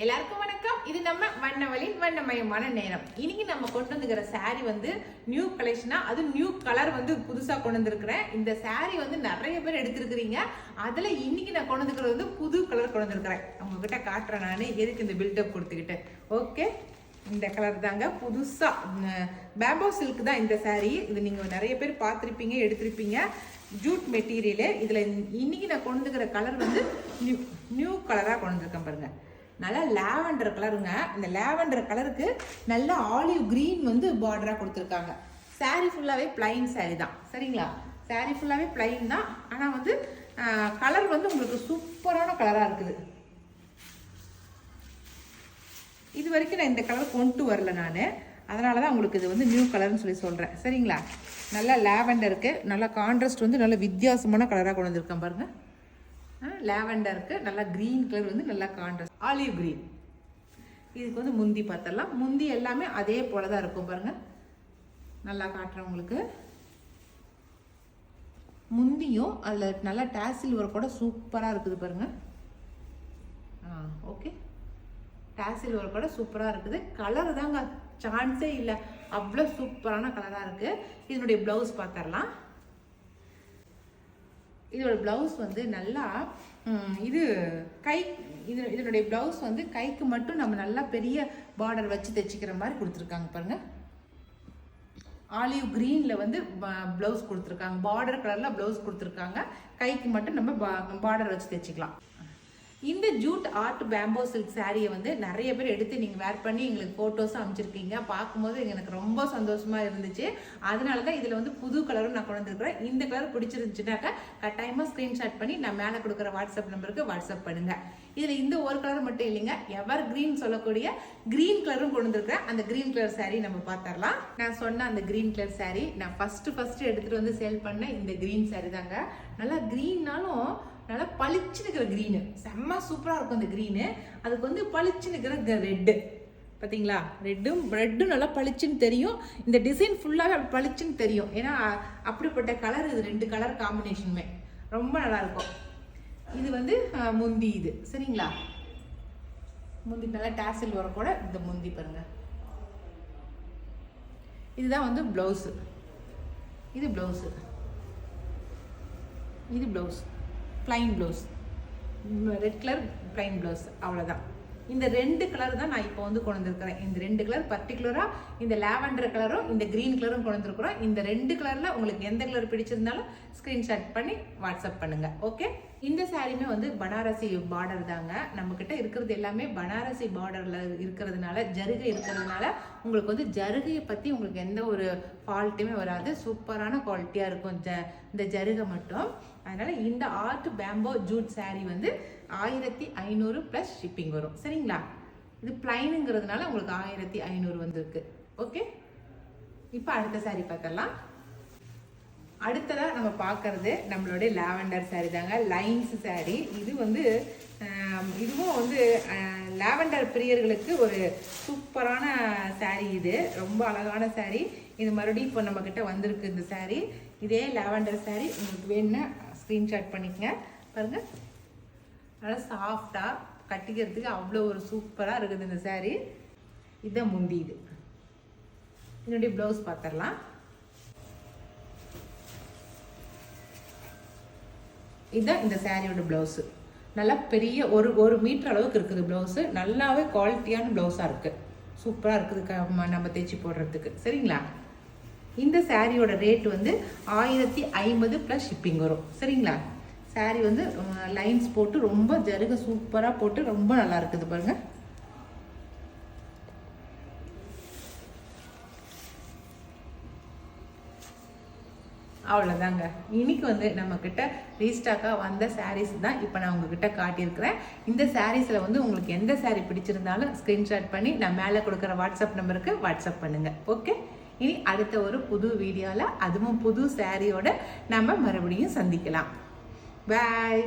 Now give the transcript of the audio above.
எல்லாருக்கும் வணக்கம். இது நம்ம வண்ணவழின் வண்ணமயமான நேரம். இன்னைக்கு நம்ம கொண்டு வந்துக்கிற சாரி வந்து நியூ கலெக்ஷனா, அது நியூ கலர் வந்து புதுசா கொண்டு வந்திருக்கிறேன். இந்த சாரி வந்து நிறைய பேர் எடுத்திருக்கிறீங்க. அதுல இன்னைக்கு நான் கொண்டு வந்துக்கிறது வந்து புது கலர் கொண்டு வந்திருக்கிறேன். உங்ககிட்ட காட்டுறேன். நான் எதுக்கு இந்த பில்டப் கொடுத்துக்கிட்டேன். ஓகே, இந்த கலர் தாங்க புதுசா பேம்போ சில்க் தான் இந்த சாரி. இது நீங்க நிறைய பேர் பார்த்துருப்பீங்க, எடுத்திருப்பீங்க. Jude material. இதுல இன்னைக்கு நான் கொண்டு வந்துக்கிற கலர் வந்து நியூ கலரா கொண்டு வந்திருக்கேன் பாருங்க. நல்லா லாவெண்டர் கலருங்க. இந்த லாவெண்டர் கலருக்கு நல்ல ஆலிவ் கிரீன் வந்து பார்டரா கொடுத்துருக்காங்க. சாரி ஃபுல்லாவே பிளைன் சாரி தான், சரிங்களா? சாரி ஃபுல்லாவே பிளைன் தான். ஆனா வந்து கலர் வந்து உங்களுக்கு சூப்பரான கலரா இருக்குது. இது வரைக்கும் நான் இந்த கலர் கொண்டு வரல நான், அதனாலதான் உங்களுக்கு இது வந்து நியூ கலர்னு சொல்லி சொல்றேன், சரிங்களா? நல்லா லாவெண்டருக்கு நல்ல கான்ட்ராஸ்ட் வந்து நல்ல வித்தியாசமான கலரா கொண்டு வந்திருக்கேன் பாருங்க. லாவெண்டருக்கு நல்லா கிரீன் கலர் வந்து நல்லா கான்ட்ராஸ்ட் ஆலிவ் கிரீன். இதுக்கு வந்து முந்தி பார்த்தலாம். முந்தி எல்லாமே அதே போல தான் இருக்கும் பாருங்க. நல்லா காட்டுறேன் உங்களுக்கு. முந்தியும் அதில் நல்லா டாசில் ஒர்க் கூட சூப்பராக இருக்குது பாருங்க. ஓகே, டாசில் ஒர்க் கூட சூப்பராக இருக்குது. கலர் தாங்க சான்ஸே இல்லை, அவ்வளோ சூப்பரான கலராக இருக்குது. இதனுடைய ப்ளவுஸ் பார்த்துடலாம். இதோட ப்ளவுஸ் வந்து நல்லா இது கை இதனுடைய ப்ளவுஸ் வந்து கைக்கு மட்டும் நம்ம நல்லா பெரிய பார்டர் வச்சு தைச்சிக்கிற மாதிரி கொடுத்துருக்காங்க பாருங்க. ஆலிவ் கிரீன்ல வந்து ப்ளவுஸ் கொடுத்துருக்காங்க. பார்டர் கலர்ல ப்ளவுஸ் கொடுத்துருக்காங்க. கைக்கு மட்டும் நம்ம பார்டர் வச்சு தைச்சிக்கலாம். இந்த ஜூட் ஆர்ட் பேம்போ சில்க் சாரியை வந்து நிறைய பேர் எடுத்து நீங்கள் வேர் பண்ணி எங்களுக்கு ஃபோட்டோஸும் அமைச்சிருக்கீங்க. பார்க்கும்போது எனக்கு ரொம்ப சந்தோஷமாக இருந்துச்சு. அதனால தான் இதில் வந்து புது கலரும் நான் கொண்டு வந்துருக்கிறேன். இந்த கலர் பிடிச்சிருந்துச்சுனாக்கா கட்டாயமாக ஸ்க்ரீன்ஷாட் பண்ணி நான் மேலே கொடுக்குற வாட்ஸ்அப் நம்பருக்கு வாட்ஸ்அப் பண்ணுங்கள். இதில் இந்த ஒரு கலர் மட்டும் இல்லைங்க, எவர் கிரீன் சொல்லக்கூடிய கிரீன் கலரும் கொண்டு வந்துருக்கிறேன். அந்த கிரீன் கலர் சாரீ நம்ம பார்த்துடலாம். நான் சொன்ன அந்த கிரீன் கலர் சாரீ நான் ஃபஸ்ட்டு எடுத்துகிட்டு வந்து சேல் பண்ண இந்த கிரீன் சாரீ தாங்க. நல்லா கிரீன்னாலும் நல்லா பளிச்சுன்னு இருக்கிற க்ரீனு, செம்ம சூப்பராக இருக்கும் இந்த க்ரீனு. அதுக்கு வந்து பளிச்சுன்னு இருக்கிற ரெட்டு பார்த்தீங்களா? ரெட்டும் நல்லா பளிச்சுன்னு தெரியும். இந்த டிசைன் ஃபுல்லாகவே பளிச்சுன்னு தெரியும். ஏன்னா அப்படிப்பட்ட கலர் இது. ரெண்டு கலர் காம்பினேஷனுமே ரொம்ப நல்லா இருக்கும். இது வந்து முந்தி, இது சரிங்களா? முந்தி நல்லா டாசில் வர கூட இந்த முந்தி பாருங்க. இதுதான் வந்து ப்ளவுஸு. இது ப்ளவுஸு, இது blouse plain blouse, red colour plain blouse, அவ்வளோதான். இந்த ரெண்டு கலர் தான் நான் இப்போ வந்து கொண்டு வந்திருக்கிறேன். இந்த ரெண்டு கலர் பர்டிகுலராக இந்த லாவெண்டர் கலரும் இந்த கிரீன் கலரும் கொண்டு வந்திருக்கிறோம். இந்த ரெண்டு கலரில் உங்களுக்கு எந்த கலர் பிடிச்சிருந்தாலும் ஸ்க்ரீன்ஷாட் பண்ணி வாட்ஸ்அப் பண்ணுங்கள். ஓகே, இந்த சாரியுமே வந்து பனாரசி பார்டர் தாங்க. நம்மக்கிட்ட இருக்கிறது எல்லாமே பனாரசி பார்டரில் இருக்கிறதுனால, ஜருகை இருக்கிறதுனால உங்களுக்கு வந்து ஜருகையை பற்றி உங்களுக்கு எந்த ஒரு ஃபால்ட்டுமே வராது. சூப்பரான குவாலிட்டியாக இருக்கும் இந்த ஜருகை மட்டும். அதனால் இந்த ஆர்ட் பேம்போ ஜூட் சாரீ வந்து 1500 ப்ளஸ் ஷிப்பிங் வரும், சரிங்களா? இது பிளைனுங்கிறதுனால உங்களுக்கு 1500 வந்துருக்கு. ஓகே, இப்போ அடுத்த சாரீ பார்த்தலாம். அடுத்ததாக நம்ம பார்க்கறது நம்மளுடைய லாவெண்டர் சாரீ தாங்க. லைன்ஸ் சாரீ. இது வந்து இதுவும் வந்து லாவெண்டர் பிரியர்களுக்கு ஒரு சூப்பரான சாரீ. இது ரொம்ப அழகான சாரீ. இது மறுபடியும் இப்போ நம்மக்கிட்ட வந்திருக்கு இந்த சாரீ. இதே லாவெண்டர் சாரீ உங்களுக்கு வேணும்னா ஸ்க்ரீன்ஷாட் பண்ணிக்கங்க. பாருங்கள், நல்லா சாஃப்டாக கட்டிக்கிறதுக்கு அவ்வளோ ஒரு சூப்பராக இருக்குது இந்த சாரீ. இதுதான் முந்தி. இது என்னுடைய ப்ளவுஸ் பார்த்துடலாம். இதுதான் இந்த சாரியோட ப்ளவுஸு. நல்லா பெரிய ஒரு மீட்டர் அளவுக்கு இருக்குது ப்ளவுஸு. நல்லாவே குவாலிட்டியான ப்ளவுஸாக இருக்குது. சூப்பராக இருக்குது நம்ம தைச்சி போடுறதுக்கு, சரிங்களா? இந்த சாரியோட ரேட் வந்து 1050 ப்ளஸ் ஷிப்பிங் வரும், சரிங்களா? சாரி வந்து லைன்ஸ் போட்டு ரொம்ப ஜருக சூப்பராக போட்டு ரொம்ப நல்லா இருக்குது பாருங்க. அவ்வளோதாங்க. இன்னைக்கு வந்து நம்மக்கிட்ட ரீஸ்டாக்காக வந்த சாரீஸ் தான் இப்போ நான் உங்ககிட்ட காட்டியிருக்கிறேன். இந்த சாரீஸில் வந்து உங்களுக்கு எந்த சாரீ பிடிச்சிருந்தாலும் ஸ்க்ரீன்ஷாட் பண்ணி நான் மேலே கொடுக்குற வாட்ஸ்அப் நம்பருக்கு வாட்ஸ்அப் பண்ணுங்கள். ஓகே, இனி அடுத்த ஒரு புது வீடியோவில் அதுவும் புது சாரியோட நம்ம மறுபடியும் சந்திக்கலாம். பாய்.